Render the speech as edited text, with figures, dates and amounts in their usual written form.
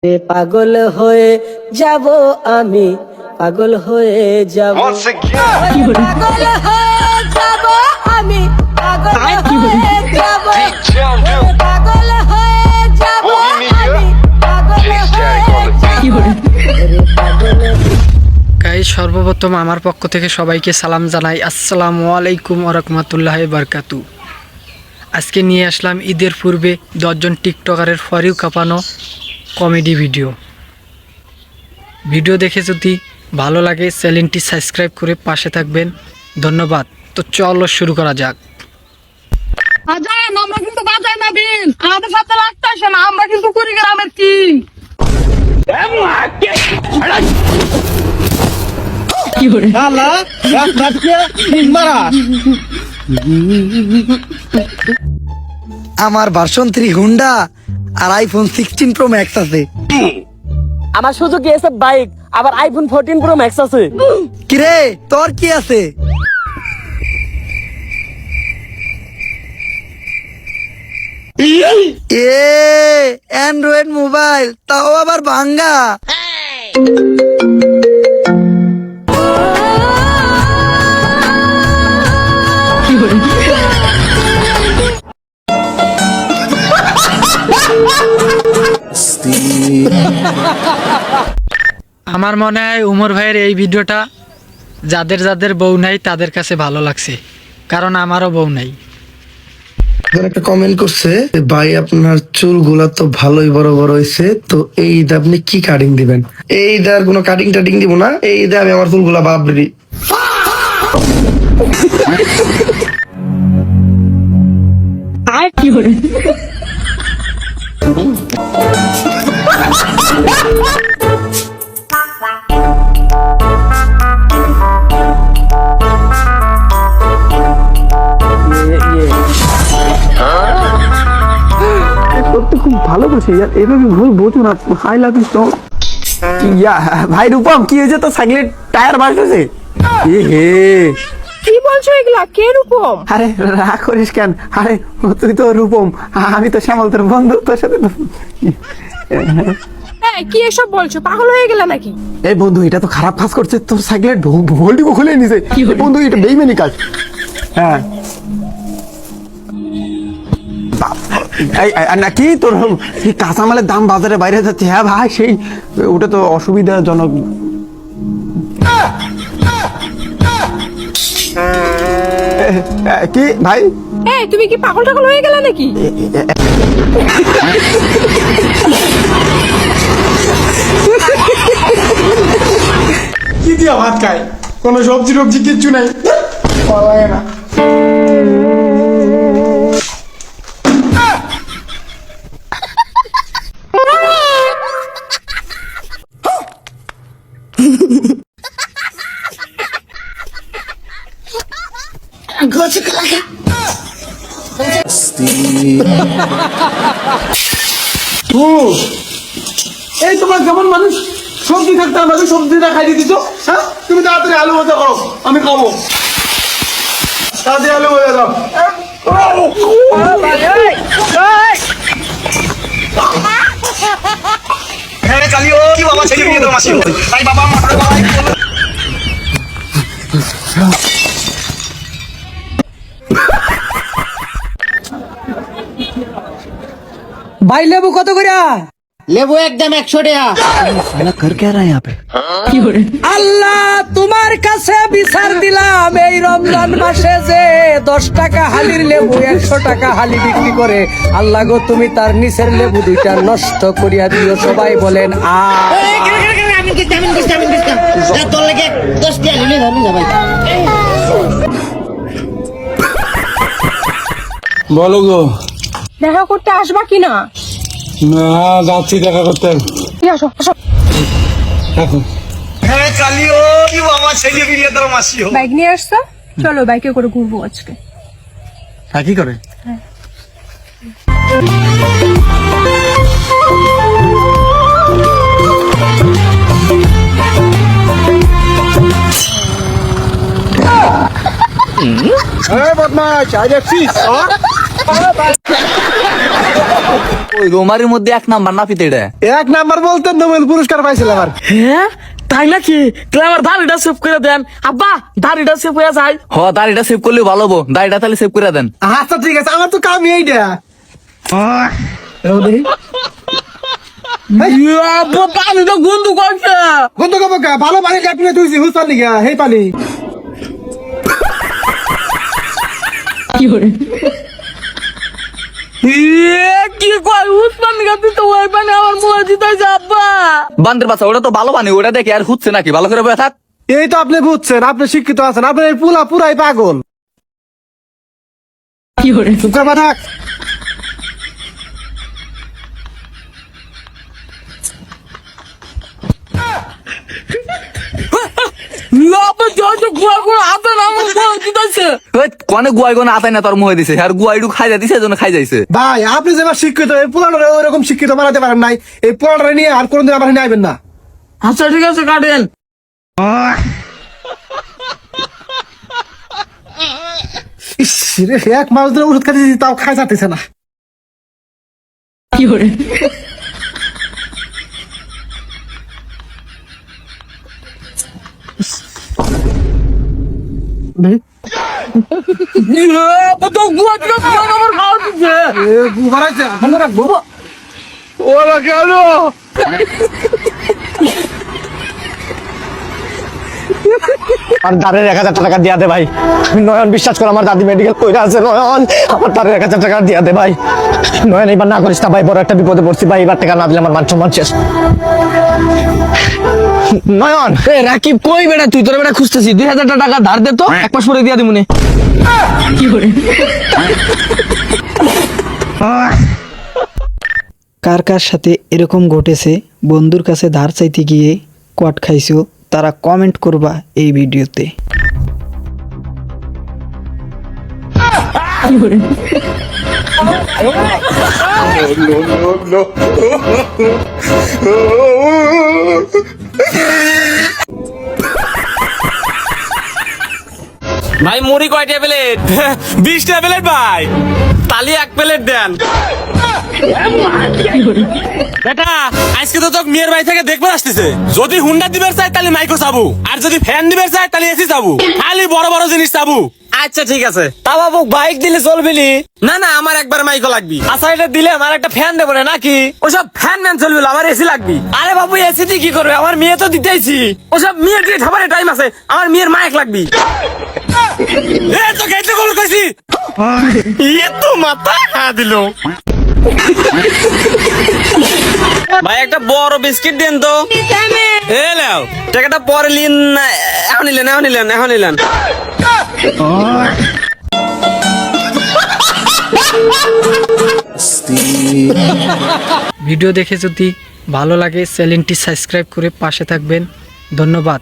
পাগল হয়ে যাব আমি, পাগল হয়ে যাব, পাগল হয়ে যাব আমি, পাগল হয়ে যাব, পাগল হয়ে যাব আমি, পাগল হয়ে যাব। গাইস, সর্বপ্রথম আমার পক্ষ থেকে সবাইকে সালাম জানাই। আসসালামু আলাইকুম ওয়া রাহমাতুল্লাহি ওয়া বারাকাতু। আজকে নিয়ে আসলাম ঈদের পূর্বে 10 জন টিকটকারের ফরিউ কাঁপানো কমেডি ভিডিও দেখে যদি ভালো লাগে চ্যানেলটি সাবস্ক্রাইব করে পাশে থাকবেন। ধন্যবাদ। তো চলো শুরু করা যাক। আমরা কিন্তু বাজাই না বিল, আমাদের সাথে লাগতে আসে না, আমরা কিন্তু কুড়িগ্রামের কিং। আমার ভার্সন 3 হুন্ডা আর আইফোন 16 প্রো ম্যাক্স আছে। আমার সুযোগ এসব বাইক, আবার আইফোন 14 প্রো ম্যাক্স আছে। কিরে তোর কি আছে? অ্যান্ড্রয়েড মোবাইল, তাও আবার ভাঙ্গা। আমার মনে হয় উমর ভাইয়ের এই ভিডিওটা যাদের যাদের বউ নাই তাদের কাছে ভালো লাগছে, কারণ আমারও বউ নাই। একটা কমেন্ট করছে, ভাই আপনার চুলগুলা তো ভালোই বড় বড় হয়েছে, তো এই ঈদে আপনি কি কাটিং দিবেন? এই ঈদে আর কোনো কাটিং টাটিং দিব না, এই ঈদে আমি আমার চুলগুলা বাবরি। খুব ভালোবাসি, এভাবে ভুল বোঝো না। Hi love you so. ভাই রূপম, কি হয়েছে? তো সাইকেলের টায়ার বাস হয়েছে। কি বলছো এগুলা? কে রূপম? আরে রাগ করিস কেন? আরে তুই তো রূপম, আমি তো শ্যামল, তোর বন্ধু। তোর সাথে তো কি এসব বলছো? পাগল হয়ে গেলা নাকি? এই বন্ধু, এটা তো খারাপ কাজ করছে। তোর সাইকেলের ভোল্টিও খুলে নিছে বন্ধু, এটা বেইমানি কাজ। হ্যাঁ নাকি তোর কি কাঁচামালের দাম বাজারে বাইরে যাচ্ছে? হ্যাঁ ভাই, সেই ওটা তো অসুবিধাজনক। কি ভাই, তুমি কি পাগল টাগল হয়ে গেলা নাকি? কি দিয়া ভাত খায়? কোনো সবজি টবজি কিচ্ছু নাই, ভালো লাগে না। এই তোমার কেমন মানুষ? সবজি থাকতে আমাকে সবজিটা খাইয়ে দিত। হ্যাঁ, তুমি তাড়াতাড়ি আলু ভাজা করো, আমি খাবো। তাড়াতাড়ি আলু ভাজা দাও। চালিও কি বাবা, ছেলে বিয়ে দাও মাসি, তাই বাবা মাথার বাবাই বলো। ভাই লেবু কত করে? লেবু একদম 100 টাকা। साला कर क्या रहा है यहाँ पे? আল্লাহ, তোমার কাছে বিচার দিলাম, এই রমজান মাসে যে 10 টাকা হালির লেবু 100 টাকা হালি বিক্রি করে, আল্লাহ গো তুমি তার নিচের লেবু 2টা নষ্ট করিয়া দিও। সবাই বলেন বলো গো। দেখা করতে আসবা কিনা? না, যাচ্ছি দেখা করতে। আসো আসো। হ্যাঁ চালিও কি বাবা, ছেলে বিয়ে দাও মাসি। বাইক নিয়ে আসছো, চলো বাইকে করে ঘুরবো আজকে। হ্যাঁ, কি করে? বদমাশ, আজ দেখছিস? ওই রোমারির মধ্যে 1 নাম্বার না পিতে এটা 1 নাম্বার বলতে নোবেল পুরস্কার পাইছিলাম আর হ্যাঁ তাই নাকি তাহলে আমার দাড়িটা সেভ করে দেন আব্বা দাড়িটা সেভ হয়ে যায় হ দাড়িটা সেভ করলে ভালো হবো দাড়িটা তাহলে সেভ করে দেন আচ্ছা ঠিক আছে আমার তো কামই এইটা আব্বা পানিটা গন্ধ করছে বন্ধু কব ভালো পানি কাটলে তুই হুসান নিগা হেই পানি কি কয় উসমান গাতি তো ওই পানি আমার মুখে দিতেছে আব্বা বান্দের বাচ্চা ওটা তো ভালো পানি ওটা দেখে আর হুচ্ছে নাকি ভালো করে বসে থাক এই তো আপনি বুঝছেন আপনি শিক্ষিত আছেন আপনি এই পুরাই পাগল চুপ করে থাক আব্বা জয় গুয়া গুয়া আব্বা আমার মুখে দিতেছে ওই কনে গুয়াই কোনে আতাই না তোর মুহে দিছে আর গুয়াইডু খাই দিছে এজন্য খাই যাইছে ভাই আপনি যেবার শিক্ষিত এই পুরানোর ওইরকম শিক্ষিত বানাতে পারেন নাই এই পুরানোর নিয়ে আর কোনদিন আমার নিয়ে আইবেন না আচ্ছা ঠিক আছে কাটেন ইস রে 1 মাস ধরে ওষুধ খাইতেছি তাও খাই যাতেছে না আব্বা তো গুয়া দিল আমার খাওয়া দিচ্ছে বাড়াইছে ভালো রাখবো ওরা কেন আর দাঁড়ের 1000 টাকা দিয়া দে ভাই নয়ন বিশ্বাস কর আমার দাদি মেডিকেল কইরা আছে নয়ন আমার দাঁড়ের 1000 টাকা দিয়া দে ভাই নয়ন এবার না করিস না ভাই বড় একটা বিপদে পড়ছি ভাই এবার টাকা না দিলে আমার মান সম্মান শেষ নয়ন এ রাকিব কই বেটা তুই তোর বেটা খুঁজতেছি 2000 টাকা ধার দে তো এক মাস পরে দিয়া দিমুনে কার কার সাথে এরকম ঘটেছে বন্ধুর কাছে ধার চাইতে গিয়ে কোয়াট খাইছো তারা কমেন্ট করবা এই ভিডিওতে। ভাই মুড়ি কয়টা প্লেট 20টা প্লেট ভাই তালি 1 প্লেট দেন বেটা আজকে তো তোকে মেয়ের বাড়ি থেকে দেখবে আসতেছে যদি হুন্ডা দিবে চাই তাহলে মাইক্রো চাবু আর যদি ফ্যান দিবে চাই তাহলে এসি চাবু খালি বড় বড় জিনিস চাবু আচ্ছা ঠিক আছে তা বাবু বাইক দিলে চলবি না না আমার একবার মাইকো লাগবি আচ্ছা এটা দিলে আমার একটা ফ্যান দেবো না নাকি ওসব ফ্যান ম্যান চলবে না, আমার এসি লাগবি আরে বাবু এসি দিয়ে কি করবে আমার মেয়ে তো দিতেইছি ওসব মেয়ের দিয়ে খাবারের টাইম আছে আমার মেয়ের মাইক লাগবি এ তো গেটে কল কইছি ইয়ে তো মাথা না দিলো ভাই একটা বড় বিস্কিট দেন তো এ লাও টাকাটা পরে নিন না এখন নিলেন ভিডিও দেখে যদি ভালো লাগে চ্যানেলটি সাবস্ক্রাইব করে পাশে থাকবেন। ধন্যবাদ।